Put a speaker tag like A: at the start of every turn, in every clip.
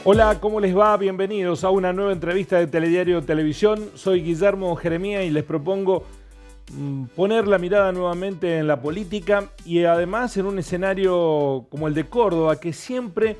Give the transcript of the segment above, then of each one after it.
A: Hola, ¿cómo les va? Bienvenidos a una nueva entrevista de Telediario Televisión. Soy Guillermo Jeremía y les propongo poner la mirada nuevamente en la política y además en un escenario como el de Córdoba, que siempre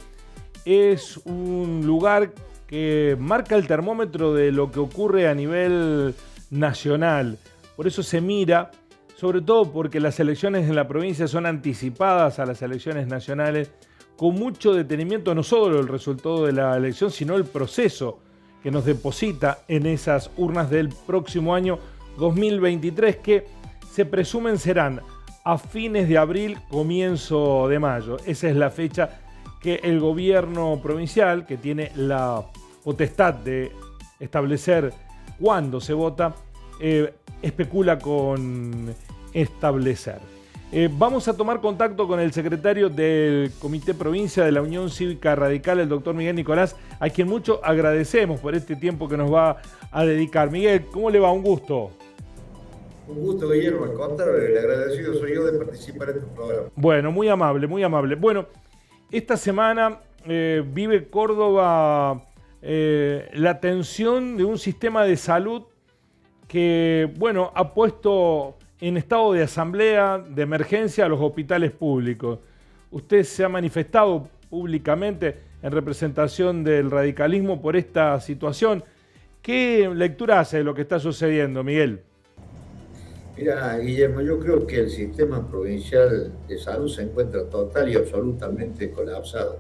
A: es un lugar que marca el termómetro de lo que ocurre a nivel nacional. Por eso se mira, sobre todo porque las elecciones en la provincia son anticipadas a las elecciones nacionales, con mucho detenimiento, no solo el resultado de la elección, sino el proceso que nos deposita en esas urnas del próximo año 2023, que se presumen serán a fines de abril, comienzo de mayo. Esa es la fecha que el gobierno provincial, que tiene la potestad de establecer cuándo se vota, especula con establecer. Vamos a tomar contacto con el secretario del Comité Provincia de la Unión Cívica Radical, el doctor Miguel Nicolás, a quien mucho agradecemos por este tiempo que nos va a dedicar. Miguel, ¿cómo le va? Un gusto.
B: Un gusto, Guillermo. Al contrario, el agradecido soy yo de participar en tu programa.
A: Bueno, muy amable, muy amable. Bueno, esta semana vive Córdoba la tensión de un sistema de salud que, bueno, ha puesto en estado de asamblea, de emergencia a los hospitales públicos. Usted se ha manifestado públicamente en representación del radicalismo por esta situación. ¿Qué lectura hace de lo que está sucediendo, Miguel?
B: Mira, Guillermo, yo creo que el sistema provincial de salud se encuentra total y absolutamente colapsado.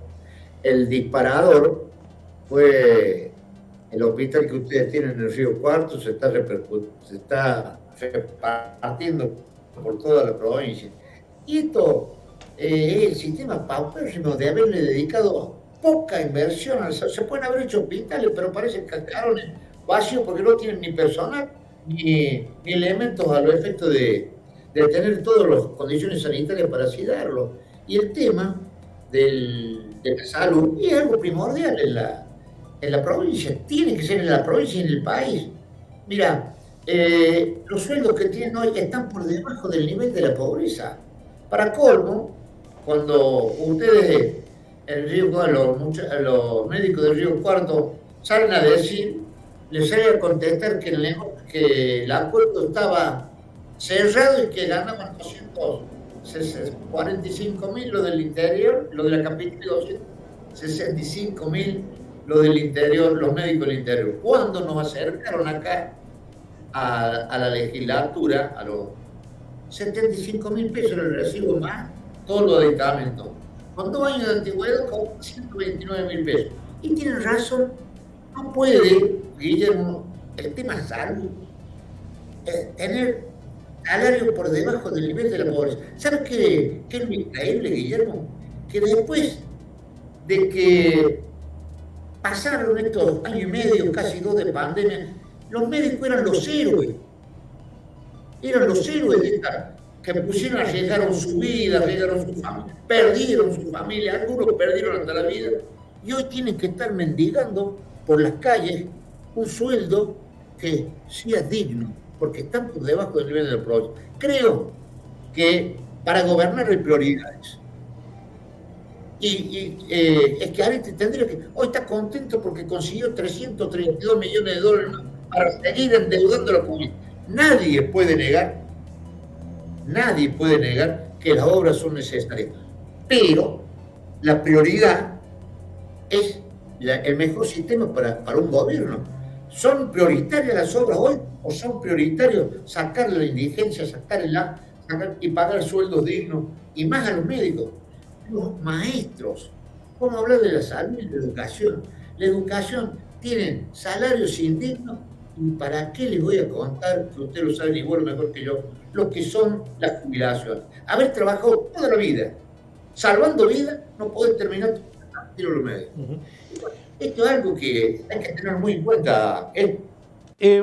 B: El disparador fue el hospital que ustedes tienen en el Río Cuarto, se está repartiendo por toda la provincia. Y esto es el sistema paupérrimo de haberle dedicado poca inversión al salud. Se pueden haber hecho hospitales, pero parecen cascarones vacíos porque no tienen ni personal ni elementos a los efectos de tener todas las condiciones sanitarias para así darlo. Y el tema de la salud es algo primordial en la provincia, tiene que ser en la provincia y en el país. Mira, los sueldos que tienen hoy están por debajo del nivel de la pobreza. Para colmo, cuando ustedes, los médicos del Río Cuarto salen a decir, les sale a contestar que el acuerdo estaba cerrado y que ganaban 245.000 lo del interior, lo de la capital, 265.000 lo del interior, los médicos del interior. Cuando nos acercaron acá a la legislatura, a los 75.000 pesos el recibo más todos los aditamentos. Con 2 años de antigüedad, con 129.000 pesos. Y tienen razón, no puede, Guillermo, el tema salud, tener salario por debajo del nivel de la pobreza. ¿Sabes qué es lo increíble, Guillermo? Que después de que pasaron estos años y medio, casi 2 de pandemia, los médicos eran los héroes de esta, que pusieron, arriesgaron su vida, arriesgaron su familia, perdieron su familia, algunos perdieron hasta la vida, y hoy tienen que estar mendigando por las calles un sueldo que sea digno, porque están por debajo del nivel de la pobreza. Creo que para gobernar hay prioridades. Es que Arete tendría que... Hoy está contento porque consiguió 332 millones de dólares para seguir endeudando a la pública. Nadie puede negar que las obras son necesarias. Pero la prioridad es el mejor sistema para un gobierno. ¿Son prioritarias las obras hoy o son prioritarios sacar la indigencia, sacar y pagar sueldos dignos y más a los médicos? Los maestros, ¿cómo hablar de la salud y la educación? La educación tiene salarios indignos, y ¿para qué les voy a contar, que usted lo sabe igual o mejor que yo, lo que son las jubilaciones? Haber trabajado toda la vida, salvando vidas, no poder terminar tu los médicos. Esto es algo que hay que tener muy en cuenta.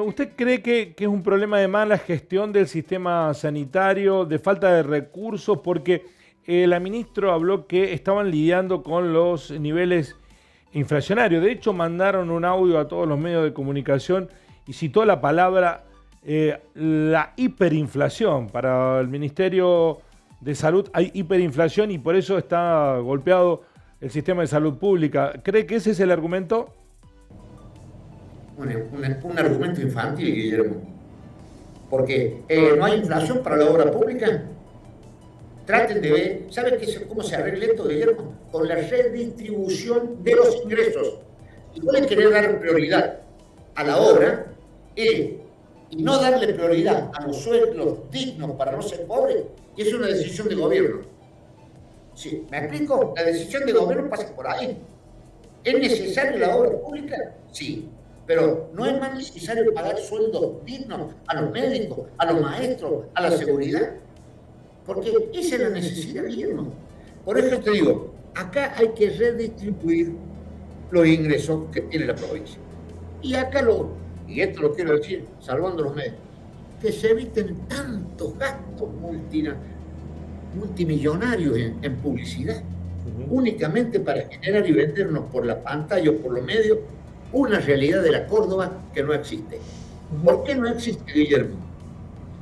A: ¿Usted cree que es un problema de mala gestión del sistema sanitario, de falta de recursos? Porque la ministra habló que estaban lidiando con los niveles inflacionarios. De hecho, mandaron un audio a todos los medios de comunicación y citó la palabra la hiperinflación. Para el Ministerio de Salud hay hiperinflación y por eso está golpeado el sistema de salud pública. ¿Cree que ese es el argumento?
B: Un argumento infantil, Guillermo. Porque no hay inflación para la obra pública. Traten de ver, ¿saben cómo se arregla esto, Guillermo? Con la redistribución de los ingresos. Y no le querer dar prioridad a la obra y no darle prioridad a los sueldos dignos para no ser pobres, y es una decisión de gobierno. ¿Sí? ¿Me explico? La decisión de gobierno pasa por ahí. ¿Es necesaria la obra pública? Sí. Pero no es más necesario pagar sueldos dignos a los médicos, a los maestros, a la seguridad. Porque esa es la necesidad, Guillermo. Por eso te digo, acá hay que redistribuir los ingresos que tiene la provincia. Y acá y esto lo quiero decir, salvando los medios, que se eviten tantos gastos multimillonarios en publicidad, únicamente para generar y vendernos por la pantalla o por los medios una realidad de la Córdoba que no existe. ¿Por qué no existe, Guillermo?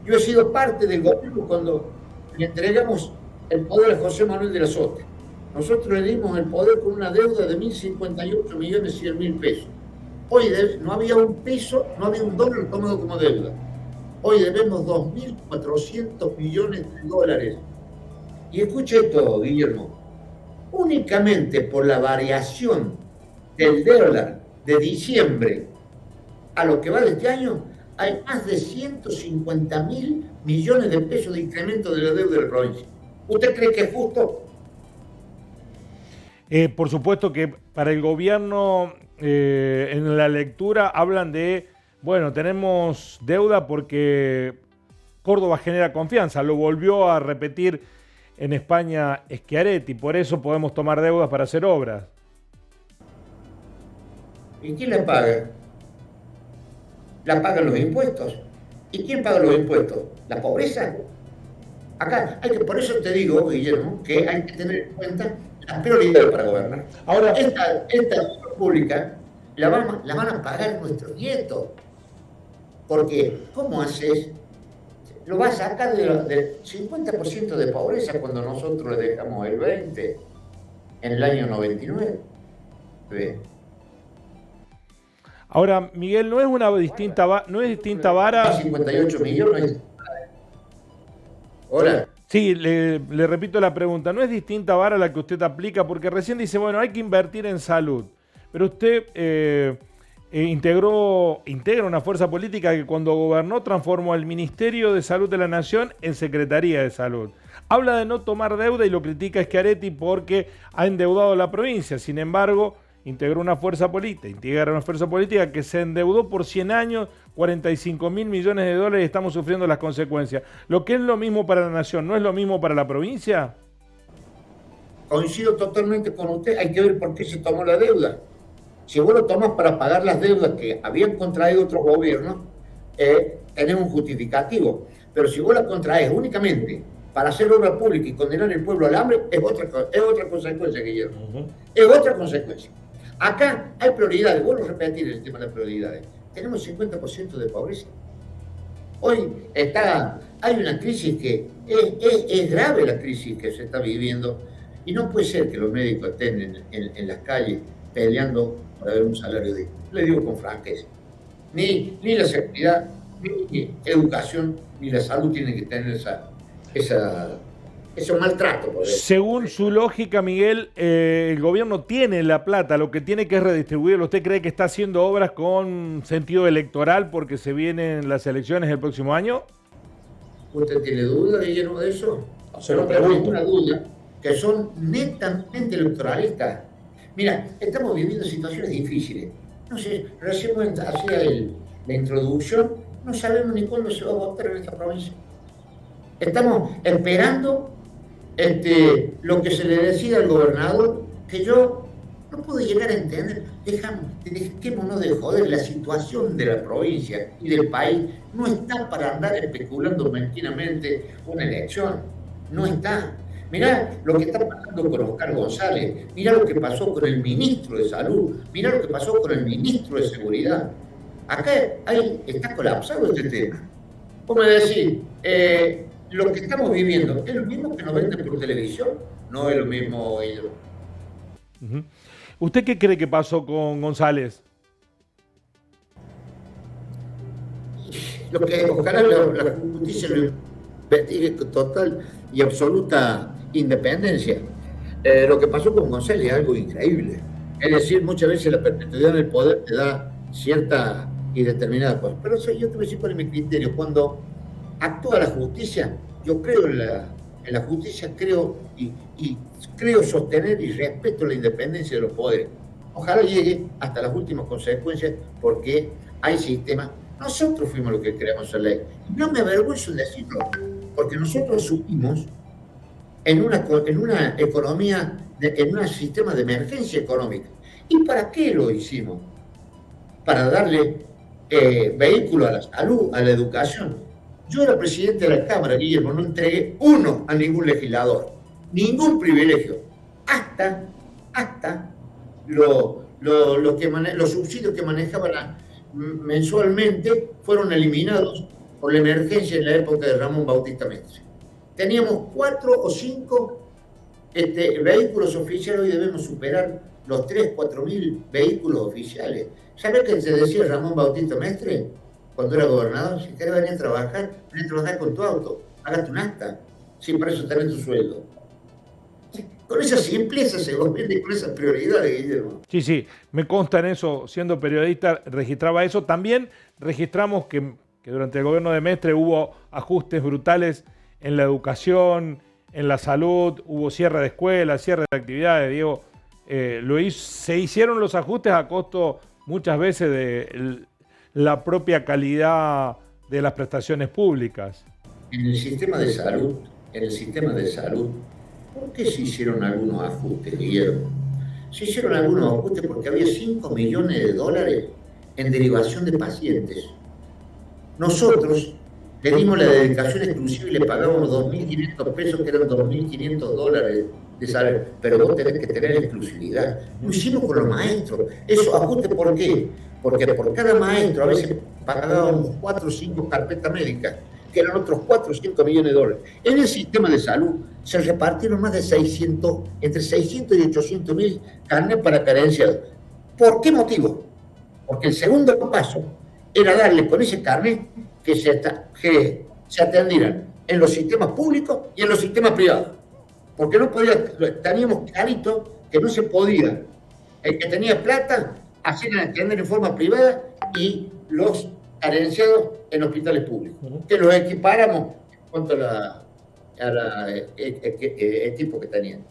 B: Yo he sido parte del gobierno cuando le entregamos el poder a José Manuel de la Sota. Nosotros le dimos el poder con una deuda de 1.058.100.000 pesos. Hoy no había un peso, no había un dólar tomado como deuda. Hoy debemos 2.400 millones de dólares. Y escuche esto, Guillermo, únicamente por la variación del dólar de diciembre a lo que va de este año, hay más de 150.000 millones de pesos de incremento de la deuda de la provincia. ¿Usted cree que es justo?
A: Por supuesto que para el gobierno, en la lectura hablan de, bueno, tenemos deuda porque Córdoba genera confianza. Lo volvió a repetir en España Schiaretti, por eso podemos tomar deudas para hacer obras.
B: ¿Y quién la paga? La pagan los impuestos. ¿Y quién paga los impuestos? ¿La pobreza? Acá por eso te digo, Guillermo, que hay que tener en cuenta las prioridades para gobernar. Ahora, esta obra pública la van a pagar nuestros nietos. Porque, ¿cómo haces? Lo vas a sacar del 50% de pobreza cuando nosotros le dejamos el 20% en el año 99. ¿Ve?
A: Ahora, Miguel, no es distinta vara.
B: 58 millones. Hola.
A: Sí, le repito la pregunta. No es distinta vara la que usted aplica, porque recién dice, bueno, hay que invertir en salud. Pero usted integra una fuerza política que cuando gobernó transformó el Ministerio de Salud de la Nación en Secretaría de Salud. Habla de no tomar deuda y lo critica Schiaretti porque ha endeudado a la provincia. Sin embargo, integra una fuerza política que se endeudó por 100 años, 45.000 millones de dólares, y estamos sufriendo las consecuencias. Lo que es lo mismo para la nación, ¿no es lo mismo para la provincia?
B: Coincido totalmente con usted, hay que ver por qué se tomó la deuda. Si vos lo tomas para pagar las deudas que habían contraído otros gobiernos, tenés un justificativo. Pero si vos la contraes únicamente para hacer obra pública y condenar al pueblo al hambre, es otra consecuencia, Guillermo. Es otra consecuencia. Acá hay prioridades, vuelvo a repetir el tema de las prioridades. Tenemos 50% de pobreza. Hoy hay una crisis que es grave, la crisis que se está viviendo, y no puede ser que los médicos estén en las calles peleando para ver un salario digno. Le digo con franqueza. Ni la seguridad, ni educación, ni la salud tienen que tener ese maltrato.
A: Según su lógica, Miguel, el gobierno tiene la plata, lo que tiene que es redistribuirlo. ¿Usted cree que está haciendo obras con sentido electoral porque se vienen las elecciones el próximo año?
B: ¿Usted tiene duda, Guillermo, de eso? No tengo ninguna duda, que son netamente electoralistas. Mira, estamos viviendo situaciones difíciles. No sé, recién hacía la introducción, no sabemos ni cuándo se va a votar en esta provincia. Estamos esperando lo que se le decida al gobernador, que yo no puedo llegar a entender. Dejémonos de joder, la situación de la provincia y del país no está para andar especulando mezquinamente una elección. No está. Mirá lo que está pasando con Oscar González, mirá lo que pasó con el ministro de Salud, mirá lo que pasó con el ministro de Seguridad. Acá está colapsado este tema. ¿Cómo decir? Lo que estamos viviendo es lo mismo que nos venden por televisión, no es lo mismo ellos.
A: Ujú. ¿Usted qué cree que pasó con González?
B: Lo que ojalá la justicia lo investigue con total y absoluta independencia. Lo que pasó con González es algo increíble. Es decir, muchas veces la perpetuidad en el poder te da cierta y determinada cosa. Pero yo te voy a decir cuál es mi criterio. Cuando actúa la justicia, yo creo en la justicia, y creo sostener y respeto la independencia de los poderes. Ojalá llegue hasta las últimas consecuencias, porque hay sistemas. Nosotros fuimos los que creamos la ley. No me avergüenzo en decirlo, porque nosotros supimos en una economía, en un sistema de emergencia económica. ¿Y para qué lo hicimos? Para darle vehículo a la salud, a la educación. Yo era presidente de la Cámara, Guillermo, no entregué uno a ningún legislador, ningún privilegio, hasta los subsidios que manejaban mensualmente fueron eliminados por la emergencia en la época de Ramón Bautista Mestre. Teníamos 4 o 5 vehículos oficiales, hoy debemos superar los 3.000-4.000 vehículos oficiales. ¿Sabes qué se decía Ramón Bautista Mestre cuando era gobernador? Si querés venir a trabajar con tu auto, hágate un acta, sin para eso tenés tu sueldo. Con esa simpleza se gobierne, con esa prioridad, Guillermo.
A: Sí, me consta en eso, siendo periodista, registraba eso. También registramos que durante el gobierno de Mestre hubo ajustes brutales en la educación, en la salud, hubo cierre de escuelas, cierre de actividades, Diego. Se hicieron los ajustes a costo muchas veces de la propia calidad de las prestaciones públicas.
B: En el sistema de salud, ¿por qué se hicieron algunos ajustes, Guillermo? Se hicieron algunos ajustes porque había 5 millones de dólares en derivación de pacientes. Nosotros le dimos la dedicación exclusiva y le pagábamos 2.500 pesos, que eran 2.500 dólares de salario. Pero vos tenés que tener exclusividad. Lo hicimos con los maestros. Esos ajustes, ¿por qué? Porque por cada maestro a veces pagábamos 4 o 5 carpetas médicas, que eran otros 4 o 5 millones de dólares. En el sistema de salud se repartieron más de entre 600 y 800 mil carnes para carenciados. ¿Por qué motivo? Porque el segundo paso era darle con ese carnet que se atendieran en los sistemas públicos y en los sistemas privados. Porque no podía, teníamos clarito que no se podía. El que tenía plata hacían atender en forma privada y los carenciados en hospitales públicos. Que los equipáramos en cuanto equipo que tenían.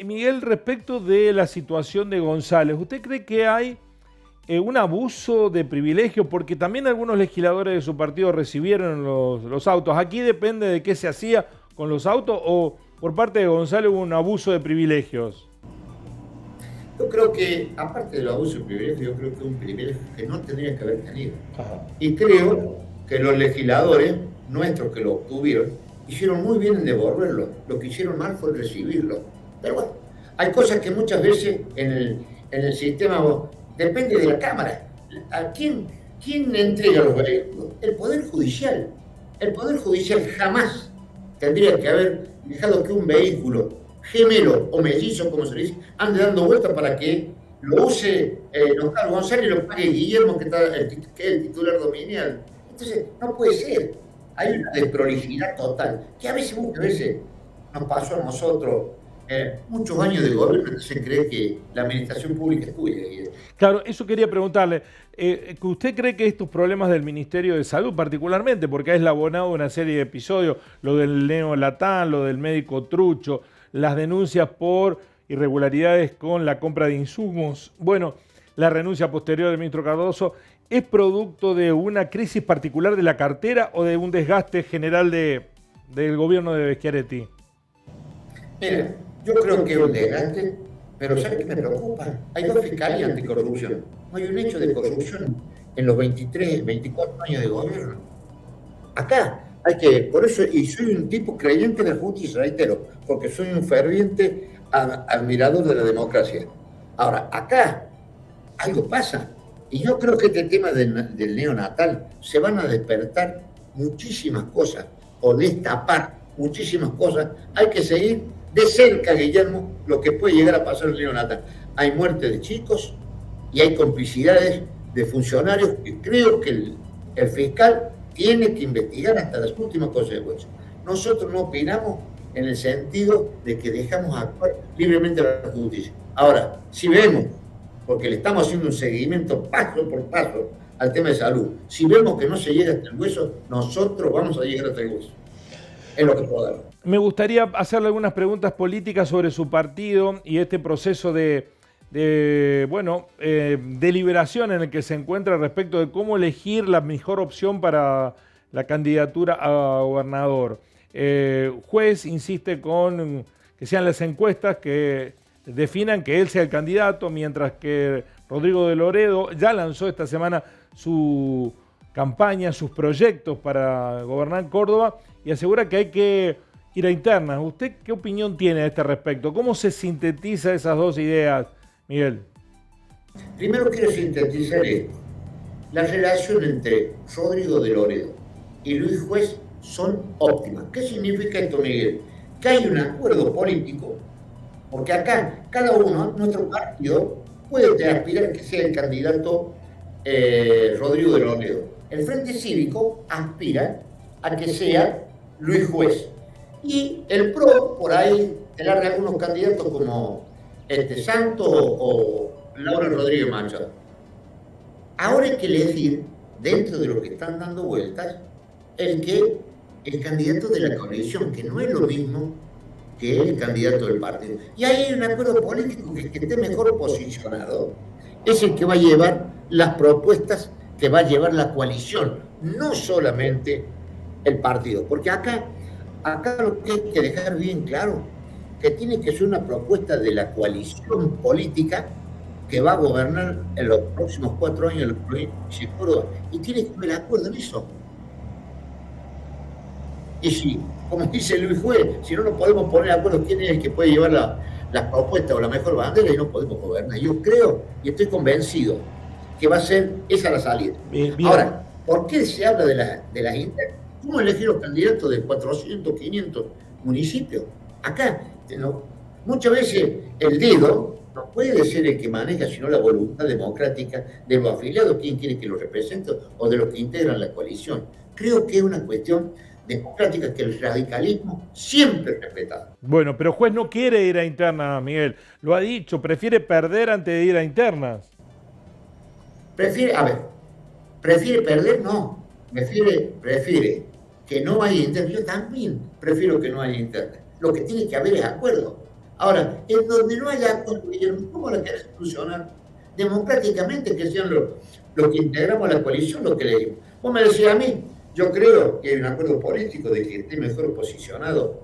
A: Miguel, respecto de la situación de González, ¿usted cree que hay un abuso de privilegio? Porque también algunos legisladores de su partido recibieron los autos. ¿Aquí depende de qué se hacía con los autos o por parte de González hubo un abuso de privilegios?
B: Yo creo que, aparte del abuso de privilegio, yo creo que es un privilegio que no tendría que haber tenido. Ajá. Y creo que los legisladores nuestros que lo obtuvieron hicieron muy bien en devolverlo. Lo que hicieron mal fue recibirlo. Pero bueno, hay cosas que muchas veces en el sistema depende de la Cámara. ¿A quién entrega los vehículos? El Poder Judicial. El Poder Judicial jamás tendría que haber dejado que un vehículo gemelo o mellizo, como se dice, ande dando vueltas para que lo use Carlos González y lo pague Guillermo, que es el titular dominial. Entonces, no puede ser. Hay una desprolijidad total, que muchas veces nos pasó a nosotros. Muchos años de gobierno se cree que la administración pública es tuya.
A: Claro, eso quería preguntarle. ¿Usted cree que estos problemas del Ministerio de Salud particularmente, porque ha eslabonado una serie de episodios, lo del neolatán, lo del médico trucho, las denuncias por irregularidades con la compra de insumos, bueno, la renuncia posterior del ministro Cardoso, ¿es producto de una crisis particular de la cartera o de un desgaste general del gobierno de Schiaretti?
B: Mira, yo creo que es un desgaste, pero ¿sabes qué me preocupa? Hay 2 fiscalías anticorrupción. No hay un hecho de corrupción en los 23, 24 años de gobierno. Acá por eso, y soy un tipo creyente de la justicia, reitero, porque soy un ferviente admirador de la democracia. Ahora, acá algo pasa, y yo creo que este tema del neonatal se van a despertar muchísimas cosas, o destapar muchísimas cosas. Hay que seguir de cerca, Guillermo, lo que puede llegar a pasar en el río Natal. Hay muerte de chicos y hay complicidades de funcionarios que creo que el fiscal tiene que investigar hasta las últimas consecuencias. Nosotros no opinamos en el sentido de que dejamos actuar libremente a la justicia. Ahora, si vemos, porque le estamos haciendo un seguimiento paso por paso al tema de salud, si vemos que no se llega hasta el hueso, nosotros vamos a llegar hasta el hueso. Es lo que puedo dar.
A: Me gustaría hacerle algunas preguntas políticas sobre su partido y este proceso de deliberación en el que se encuentra respecto de cómo elegir la mejor opción para la candidatura a gobernador. Juez insiste con que sean las encuestas que definan que él sea el candidato, mientras que Rodrigo de Loredo ya lanzó esta semana su campaña, sus proyectos para gobernar Córdoba y asegura que hay que ir a internas. ¿Usted qué opinión tiene a este respecto? ¿Cómo se sintetiza esas dos ideas, Miguel?
B: Primero quiero sintetizar esto. La relación entre Rodrigo de Loredo y Luis Juez son óptimas. ¿Qué significa esto, Miguel? Que hay un acuerdo político, porque acá cada uno, nuestro partido, puede aspirar a que sea el candidato Rodrigo de Loredo. El Frente Cívico aspira a que sea Luis Juez. Y el PRO, por ahí, te larga algunos candidatos como Santos o Laura Rodríguez Machado. Ahora hay que elegir, dentro de lo que están dando vueltas, el candidato de la coalición, que no es lo mismo que el candidato del partido. Y ahí hay un acuerdo político que esté mejor posicionado. Es el que va a llevar las propuestas que va a llevar la coalición, no solamente el partido. Porque acá lo que hay que dejar bien claro, que tiene que ser una propuesta de la coalición política que va a gobernar en los próximos 4 años la provincia de Córdoba. Y tiene que haber acuerdo en eso. Y si, como dice Luis Juez, si no nos podemos poner de acuerdo quién es el que puede llevar la propuesta o la mejor bandera, y no podemos gobernar. Yo creo y estoy convencido que va a ser esa la salida. Bien. Ahora, ¿por qué se habla de las internas? ¿Cómo elegir los candidatos de 400, 500 municipios? Acá, muchas veces el dedo no puede ser el que maneja, sino la voluntad democrática de los afiliados, quién quiere que los represente o de los que integran la coalición. Creo que es una cuestión democrática que el radicalismo siempre ha respetado.
A: Bueno, pero Juez no quiere ir a internas, Miguel. Lo ha dicho, prefiere perder antes de ir a internas.
B: Prefiere perder, no. Prefiere que no haya internas. Yo también prefiero que no haya internas. Lo que tiene que haber es acuerdo. Ahora, en donde no haya acuerdo, ¿cómo la querés solucionar? Democráticamente, que sean los que integramos la coalición los que le dimos. Vos me decís a mí, yo creo que hay un acuerdo político de que esté mejor posicionado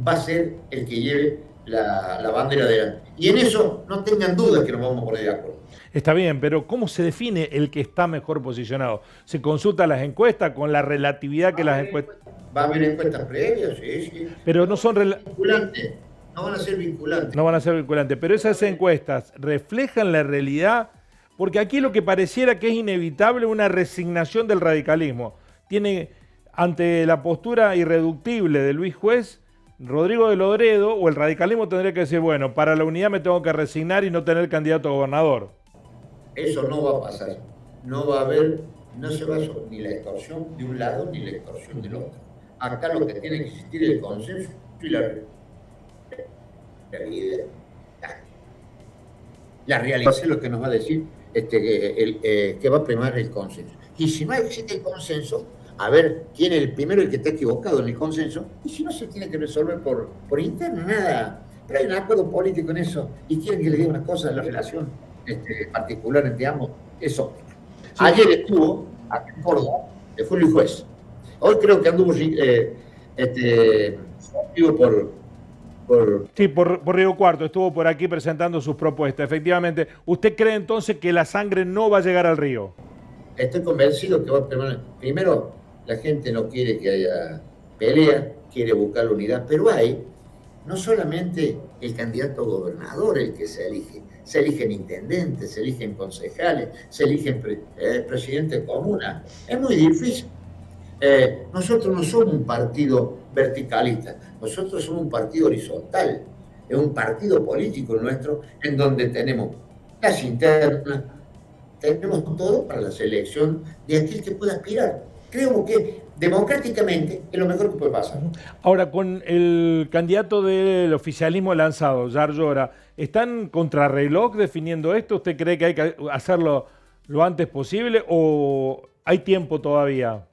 B: va a ser el que lleve la bandera adelante. Y en eso no tengan dudas que nos vamos a poner de acuerdo.
A: Está bien, pero ¿cómo se define el que está mejor posicionado? ¿Se consulta las encuestas con la relatividad que las encuestas?
B: Va a haber encuestas previas, sí.
A: Pero no son
B: vinculantes. No van a ser vinculantes.
A: No van a ser vinculantes, pero esas encuestas reflejan la realidad, porque aquí lo que pareciera que es inevitable una resignación del radicalismo. Tiene, ante la postura irreductible de Luis Juez, Rodrigo de Loredo o el radicalismo tendría que decir, bueno, para la unidad me tengo que resignar y no tener candidato a gobernador.
B: Eso no va a pasar. No va a haber, no se va a hacer ni la extorsión de un lado ni la extorsión del otro. Acá lo que tiene que existir es el consenso y la realidad. La realidad es lo que nos va a decir que va a primar el consenso. Y si no existe el consenso, a ver quién es el primero el que está equivocado en el consenso, y si no se tiene que resolver por interno, nada. Pero hay un acuerdo político en eso, y quieren que les diga una cosa de la relación particular entre ambos, eso. Sí. Ayer estuvo aquí en Córdoba, fue Luis Juez. Hoy creo que anduvo
A: por Río Cuarto, estuvo por aquí presentando sus propuestas. Efectivamente, ¿usted cree entonces que la sangre no va a llegar al río?
B: Estoy convencido que va a permanecer. Primero, la gente no quiere que haya pelea, quiere buscar la unidad, pero hay no solamente el candidato a gobernador el que se eligen intendentes, se eligen concejales, se eligen presidentes de comuna. Es muy difícil. Nosotros no somos un partido verticalista, nosotros somos un partido horizontal. es un partido político nuestro en donde tenemos las internas, tenemos todo para la selección de aquel que pueda aspirar. Creo que democráticamente es lo mejor que puede pasar.
A: Ahora, con el candidato del oficialismo lanzado, Yar Llora, ¿están contrarreloj definiendo esto? ¿Usted cree que hay que hacerlo lo antes posible o hay tiempo todavía?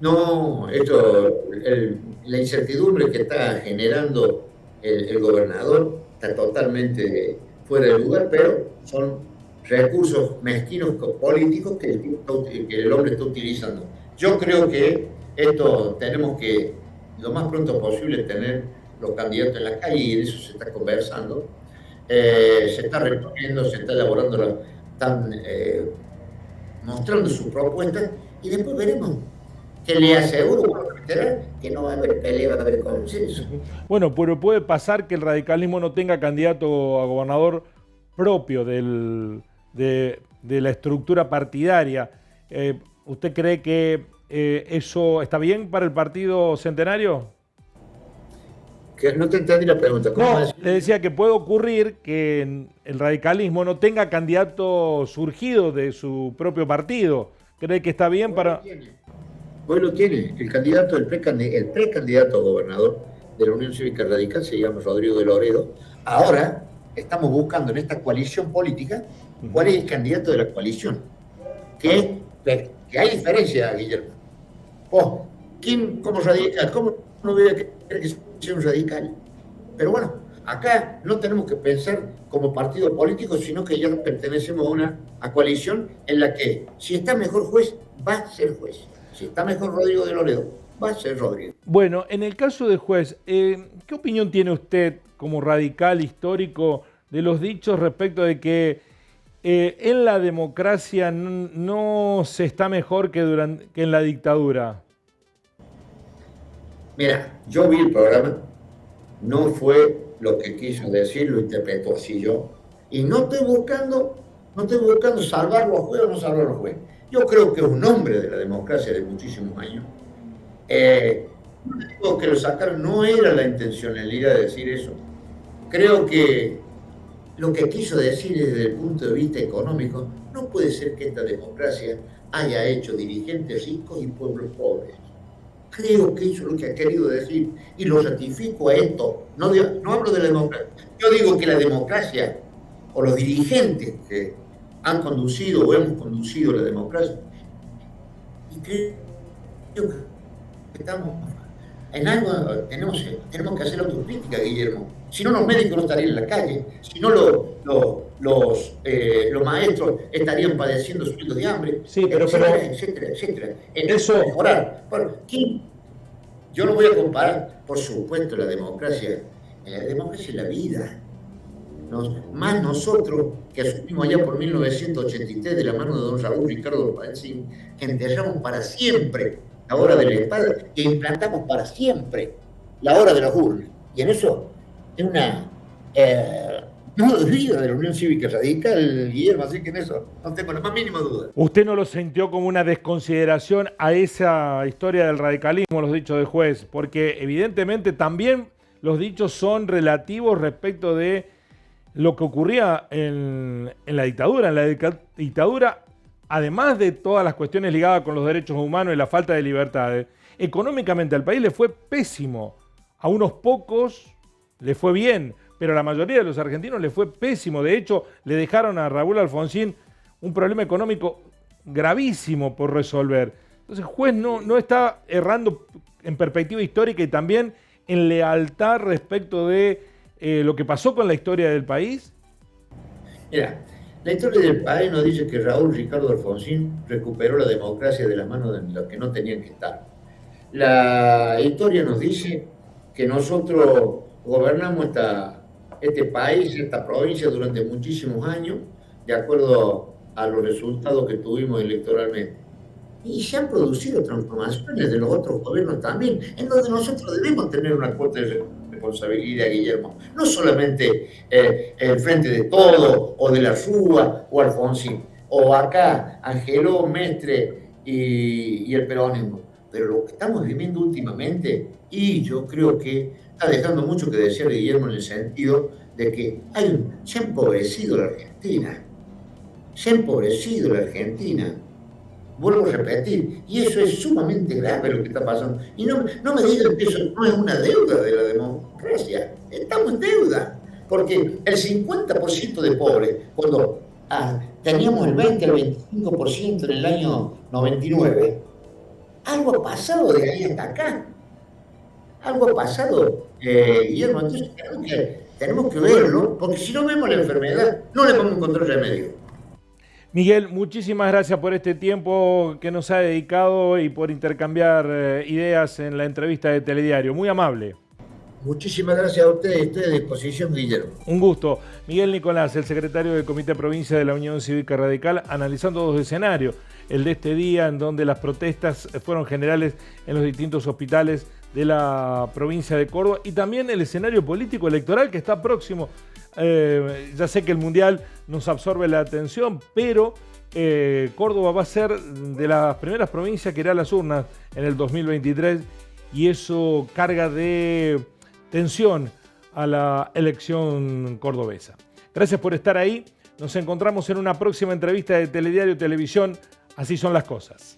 B: No, la incertidumbre que está generando el gobernador está totalmente fuera de lugar, pero son recursos mezquinos políticos que el hombre está utilizando. Yo creo que esto tenemos que, lo más pronto posible, tener los candidatos en la calle y de eso se está conversando. Se está recorriendo, se está elaborando, están mostrando sus propuestas y después veremos. Que le aseguro que no va a haber pelea, va a haber consenso.
A: Bueno, pero puede pasar que el radicalismo no tenga candidato a gobernador propio de la estructura partidaria. ¿Usted cree que eso está bien para el Partido Centenario?
B: Que no te entendí la pregunta.
A: No, le decía que puede ocurrir que el radicalismo no tenga candidato surgido de su propio partido. ¿Cree que está bien para...?
B: Hoy lo tiene, el precandidato a gobernador de la Unión Cívica Radical se llama Rodrigo de Loredo. Ahora estamos buscando en esta coalición política cuál es el candidato de la coalición. Que hay diferencia, Guillermo. Vos, ¿quién como radical? ¿Cómo no voy a querer que sea un radical? Pero bueno, acá no tenemos que pensar como partido político, sino que ya pertenecemos a una coalición en la que si está mejor juez, va a ser juez. Si está mejor Rodrigo de Loredo, va a ser Rodrigo.
A: Bueno, en el caso de juez, ¿qué opinión tiene usted como radical histórico de los dichos respecto de que en la democracia no se está mejor que en la dictadura?
B: Mira, yo vi el programa, no fue lo que quiso decir, lo interpretó así yo, y no estoy buscando salvarlo a juez o no salvarlo a juez. Yo creo que es un hombre de la democracia de muchísimos años. Lo que lo sacaron no era la intencionalidad de decir eso. Creo que lo que quiso decir desde el punto de vista económico, no puede ser que esta democracia haya hecho dirigentes ricos y pueblos pobres. Creo que eso es lo que ha querido decir y lo ratifico a esto. No hablo de la democracia. Yo digo que la democracia o los dirigentes que han conducido o hemos conducido la democracia. Y creo que estamos en algo, tenemos que hacer autocrítica, Guillermo. Si no, los médicos no estarían en la calle, si no, los maestros estarían padeciendo sueldos de hambre,
A: sí,
B: etcétera. En eso mejorar. Yo no voy a comparar, por supuesto, la democracia es la vida. Más nosotros que asumimos allá por 1983 de la mano de don Raúl Ricardo Alfonsín, que enterramos para siempre la hora de la espada, que implantamos para siempre la hora de las urnas. Y en eso es una vida de la Unión Cívica Radical, Guillermo, así que en eso no tengo la más mínima duda.
A: ¿Usted no lo sintió como una desconsideración a esa historia del radicalismo, los dichos del juez? Porque evidentemente también los dichos son relativos respecto de lo que ocurría en la dictadura. En la dictadura, además de todas las cuestiones ligadas con los derechos humanos y la falta de libertades, económicamente al país le fue pésimo. A unos pocos le fue bien, pero a la mayoría de los argentinos le fue pésimo. De hecho, le dejaron a Raúl Alfonsín un problema económico gravísimo por resolver. Entonces, el juez no está errando en perspectiva histórica y también en lealtad respecto de lo que pasó con la historia del país.
B: Mira, la historia del país nos dice que Raúl Ricardo Alfonsín recuperó la democracia de las manos de los que no tenían que estar. La historia nos dice que nosotros gobernamos este país, esta provincia durante muchísimos años, de acuerdo a los resultados que tuvimos electoralmente. Y se han producido transformaciones de los otros gobiernos también, en donde nosotros debemos tener una cuota de responsabilidad, Guillermo. No solamente el Frente de Todos, o de la Rúa, o Alfonsín, o acá, Angeló, Mestre y el peronismo. pero lo que estamos viviendo últimamente, y yo creo que está dejando mucho que desear Guillermo en el sentido de que se ha empobrecido la Argentina. Se ha empobrecido la Argentina. Vuelvo a repetir, y eso es sumamente grave lo que está pasando. Y no me digan que eso no es una deuda de la democracia. Estamos en deuda. Porque el 50% de pobres, cuando teníamos el 20 al 25% en el año 99, algo ha pasado de ahí hasta acá. Algo ha pasado, Guillermo. Entonces tenemos que verlo, porque si no vemos la enfermedad, no le vamos a encontrar remedio.
A: Miguel, muchísimas gracias por este tiempo que nos ha dedicado y por intercambiar ideas en la entrevista de Telediario. Muy amable.
B: Muchísimas gracias a ustedes. Estoy a disposición, Guillermo.
A: Un gusto. Miguel Nicolás, el secretario del Comité Provincia de la Unión Cívica Radical, analizando dos escenarios. El de este día, en donde las protestas fueron generales en los distintos hospitales de la provincia de Córdoba, y también el escenario político electoral que está próximo. Ya sé que el Mundial nos absorbe la atención, pero Córdoba va a ser de las primeras provincias que irá a las urnas en el 2023, y eso carga de tensión a la elección cordobesa. Gracias por estar ahí. Nos encontramos en una próxima entrevista de Telediario Televisión. Así son las cosas.